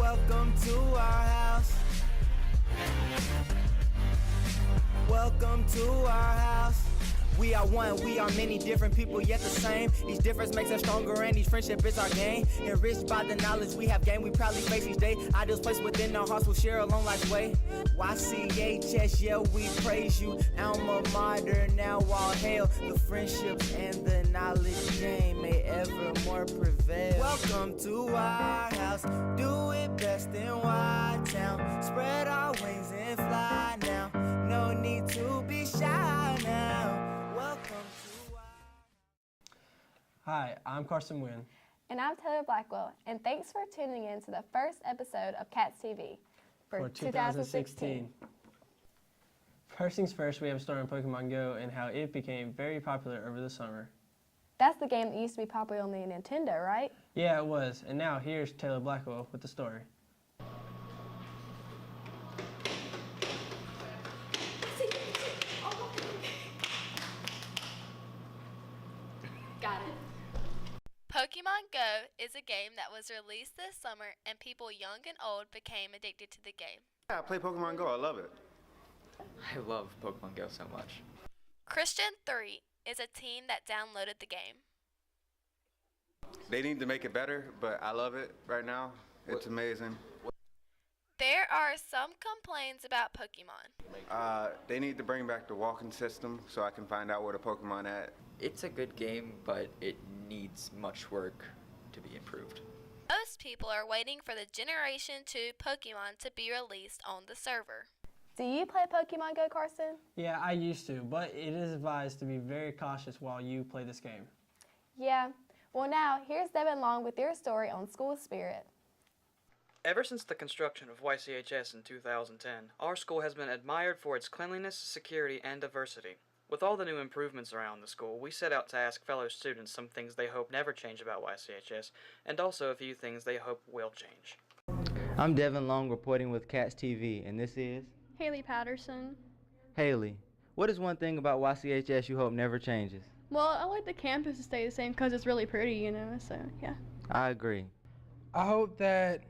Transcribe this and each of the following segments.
Welcome to our house. Welcome to our house. We are one, we are many different people yet the same. Each difference makes us stronger and each friendship is our gain. Enriched by the knowledge we have gained, we proudly face each day. Ideals placed within our hearts will share along life's way. YCHS, yeah, we praise you. Alma mater, now all hail. The friendships and the knowledge gained may evermore prevail. Welcome to our house, do it best in Y-Town. Spread our wings and fly now. No need to be shy now. Hi, I'm Carson Wynn. And I'm Taylor Blackwell, and thanks for tuning in to the first episode of Cats TV for 2016. First things first, we have a story on Pokemon Go and how it became very popular over the summer. That's the game that used to be popular on the Nintendo, right? Yeah, it was. And now here's Taylor Blackwell with the story. Got it. Pokemon Go is a game that was released this summer and people young and old became addicted to the game. Yeah, I play Pokemon Go. I love it. I love Pokemon Go so much. Christian 3 is a teen that downloaded the game. They need to make it better, but I love it right now. It's amazing. There are some complaints about Pokemon. They need to bring back the walking system so I can find out where the Pokemon at. It's a good game, but it needs much work to be improved. Most people are waiting for the Generation 2 Pokemon to be released on the server. Do you play Pokemon Go, Carson? Yeah, I used to, but it is advised to be very cautious while you play this game. Yeah. Well, now, here's Devin Long with your story on school spirit. Ever since the construction of YCHS in 2010, our school has been admired for its cleanliness, security, and diversity. With all the new improvements around the school, we set out to ask fellow students some things they hope never change about YCHS, and also a few things they hope will change. I'm Devin Long reporting with Cats TV, and this is Haley Patterson. Haley. What is one thing about YCHS you hope never changes? Well, I like the campus to stay the same because it's really pretty, you know, so yeah. I agree. I hope that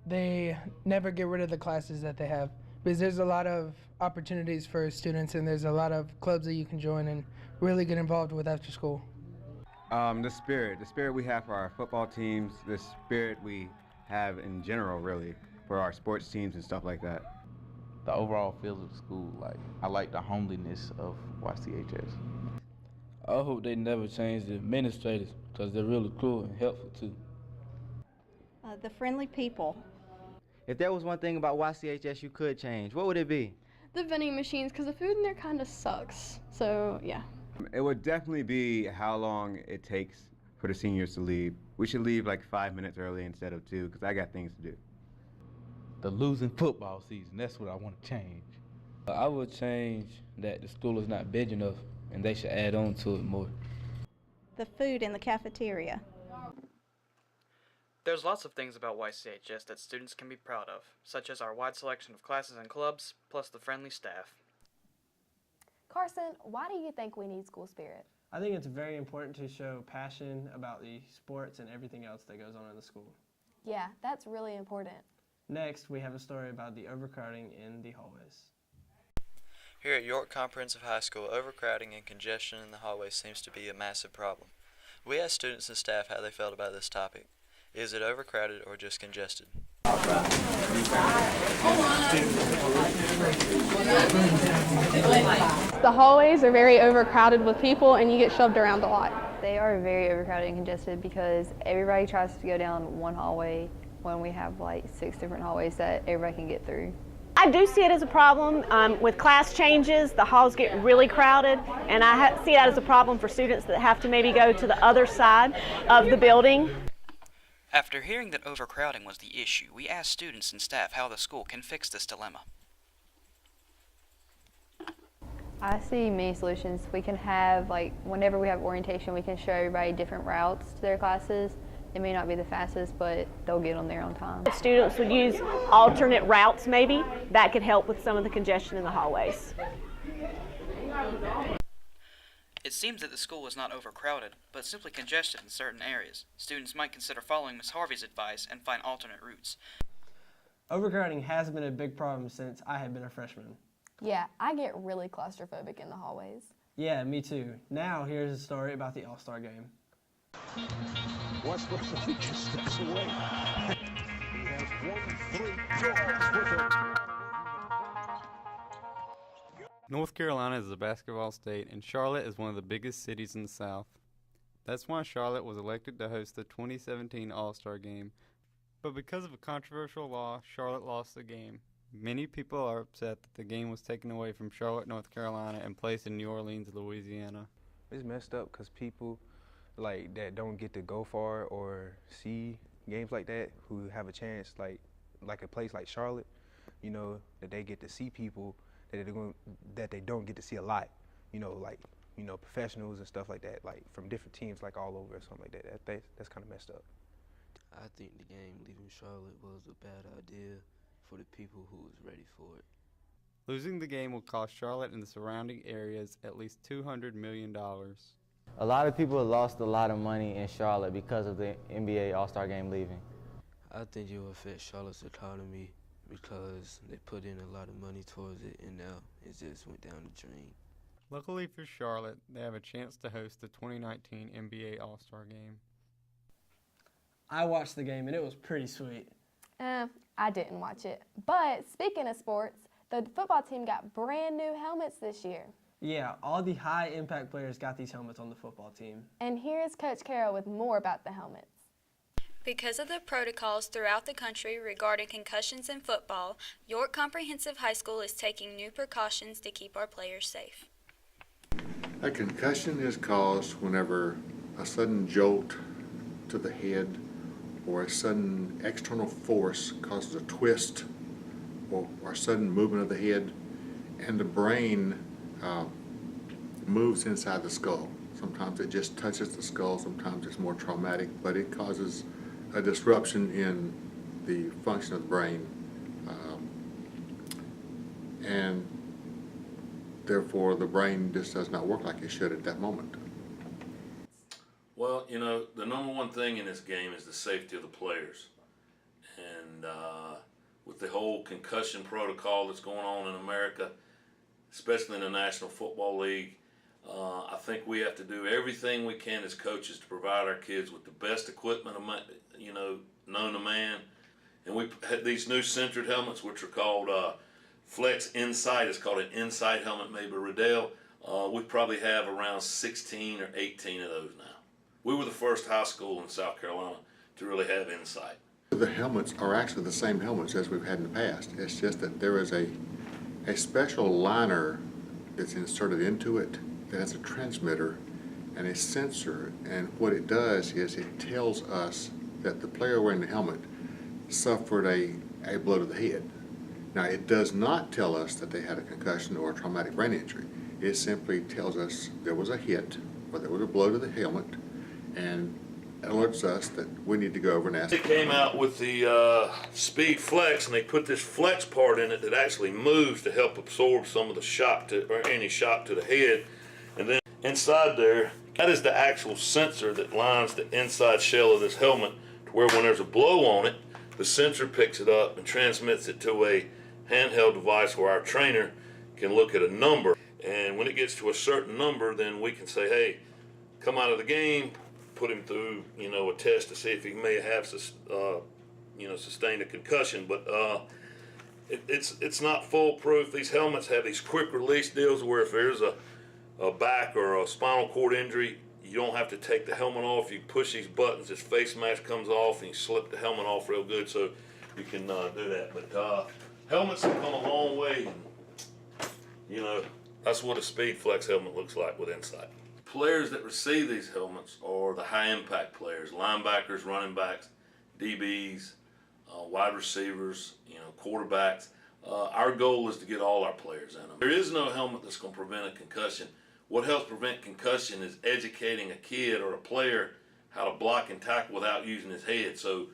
they never get rid of the classes that they have, because there's a lot of opportunities for students and there's a lot of clubs that you can join and really get involved with after school. The spirit we have for our football teams, the spirit we have in general, really, for our sports teams and stuff like that. The overall feel of the school, I like the homeliness of YCHS. I hope they never change the administrators because they're really cool and helpful too. The friendly people. If there was one thing about YCHS you could change, what would it be? The vending machines, because the food in there kind of sucks, so yeah. It would definitely be how long it takes for the seniors to leave. We should leave like 5 minutes early instead of 2, because I got things to do. The losing football season, that's what I want to change. I would change that the school is not big enough and they should add on to it more. The food in the cafeteria. There's lots of things about YCHS that students can be proud of, such as our wide selection of classes and clubs, plus the friendly staff. Carson, why do you think we need school spirit? I think it's very important to show passion about the sports and everything else that goes on in the school. Yeah, that's really important. Next, we have a story about the overcrowding in the hallways. Here at York Comprehensive High School, overcrowding and congestion in the hallways seems to be a massive problem. We asked students and staff how they felt about this topic. Is it overcrowded or just congested? The hallways are very overcrowded with people and you get shoved around a lot. They are very overcrowded and congested because everybody tries to go down one hallway when we have like 6 different hallways that everybody can get through. I do see it as a problem. With class changes, the halls get really crowded, and I see that as a problem for students that have to maybe go to the other side of the building. After hearing that overcrowding was the issue, we asked students and staff how the school can fix this dilemma. I see many solutions. We can have, like, whenever we have orientation, we can show everybody different routes to their classes. It may not be the fastest, but they'll get on there on time. If students would use alternate routes maybe, that could help with some of the congestion in the hallways. It seems that the school is not overcrowded, but simply congested in certain areas. Students might consider following Ms. Harvey's advice and find alternate routes. Overcrowding has been a big problem since I have been a freshman. Yeah, I get really claustrophobic in the hallways. Yeah, me too. Now here's a story about the All-Star game. Westbrook just steps away. He has 1-3 yards with it. North Carolina is a basketball state, and Charlotte is one of the biggest cities in the South. That's why Charlotte was elected to host the 2017 All-Star Game. But because of a controversial law, Charlotte lost the game. Many people are upset that the game was taken away from Charlotte, North Carolina, and placed in New Orleans, Louisiana. It's messed up because people like that don't get to go far or see games like that who have a chance, like a place like Charlotte, you know, that they get to see people that they don't get to see a lot, you know, like, you know, professionals and stuff like that, like from different teams, like all over or something like that. That's kind of messed up. I think the game leaving Charlotte was a bad idea for the people who was ready for it. Losing the game will cost Charlotte and the surrounding areas at least $200 million. A lot of people lost a lot of money in Charlotte because of the NBA All-Star Game leaving. I think it will affect Charlotte's economy because they put in a lot of money towards it and now it just went down the drain. Luckily for Charlotte, they have a chance to host the 2019 NBA All-Star Game. I watched the game and it was pretty sweet. I didn't watch it. But speaking of sports, the football team got brand new helmets this year. Yeah, all the high-impact players got these helmets on the football team. And here's Coach Carroll with more about the helmets. Because of the protocols throughout the country regarding concussions in football, York Comprehensive High School is taking new precautions to keep our players safe. A concussion is caused whenever a sudden jolt to the head or a sudden external force causes a twist or sudden movement of the head, and the brain moves inside the skull. Sometimes it just touches the skull, sometimes it's more traumatic, but it causes a disruption in the function of the brain, and therefore the brain just does not work like it should at that moment. Well, you know, the number one thing in this game is the safety of the players. And with the whole concussion protocol that's going on in America, especially in the National Football League, I think we have to do everything we can as coaches to provide our kids with the best equipment, you know, known to man. And we had these new centered helmets, which are called Flex Insight. It's called an Insight helmet made by Riddell. We probably have around 16 or 18 of those now. We were the first high school in South Carolina to really have Insight. The helmets are actually the same helmets as we've had in the past. It's just that there is a special liner that's inserted into it that has a transmitter and a sensor, and what it does is it tells us that the player wearing the helmet suffered a blow to the head. Now, it does not tell us that they had a concussion or a traumatic brain injury. It simply tells us there was a hit or there was a blow to the helmet, and alerts us that we need to go over and ask. They came out with the Speed Flex, and they put this flex part in it that actually moves to help absorb some of the shock or any shock to the head. And then inside there, that is the actual sensor that lines the inside shell of this helmet, to where when there's a blow on it, the sensor picks it up and transmits it to a handheld device where our trainer can look at a number. And when it gets to a certain number, then we can say, hey, come out of the game, put him through, you know, a test to see if he may have, you know, sustained a concussion. But it's not foolproof. These helmets have these quick release deals where if there's a back or a spinal cord injury, you don't have to take the helmet off. You push these buttons, this face mask comes off, and you slip the helmet off real good so you can do that. But helmets have come a long way, and, you know, that's what a Speed Flex helmet looks like with Insight. Players that receive these helmets are the high-impact players, linebackers, running backs, DBs, wide receivers, you know, quarterbacks. Our goal is to get all our players in them. There is no helmet that's going to prevent a concussion. What helps prevent concussion is educating a kid or a player how to block and tackle without using his head. So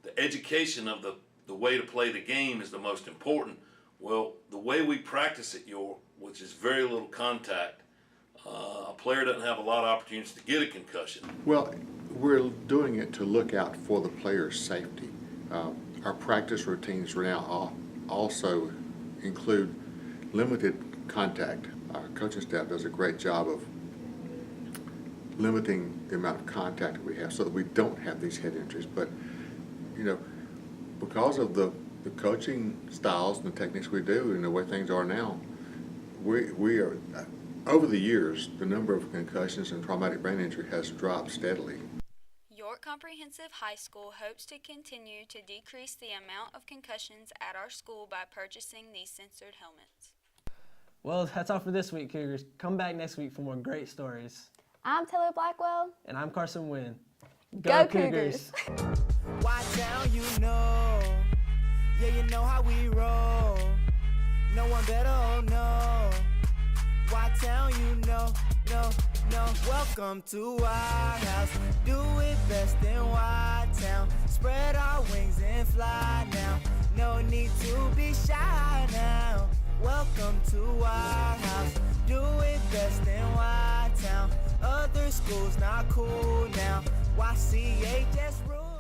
the education of the way to play the game is the most important. Well, the way we practice at York, which is very little contact, a player doesn't have a lot of opportunities to get a concussion. Well, we're doing it to look out for the player's safety. Our practice routines right now also include limited contact. Our coaching staff does a great job of limiting the amount of contact that we have so that we don't have these head injuries. But, you know, because of the coaching styles and the techniques we do and the way things are now, we are, over the years, the number of concussions and traumatic brain injury has dropped steadily. York Comprehensive High School hopes to continue to decrease the amount of concussions at our school by purchasing these sensored helmets. Well, that's all for this week, Cougars. Come back next week for more great stories. I'm Taylor Blackwell. And I'm Carson Wynn. Go Cougars! Watch out, you know. Yeah, you know how we roll. No one better, oh no. Watch out, you know. No. Welcome to our house. Do it best in Y-Town. Spread our wings and fly now. No need to be shy now. Welcome to our house. Do it best in Y-Town. Other schools not cool now. YCHS rules.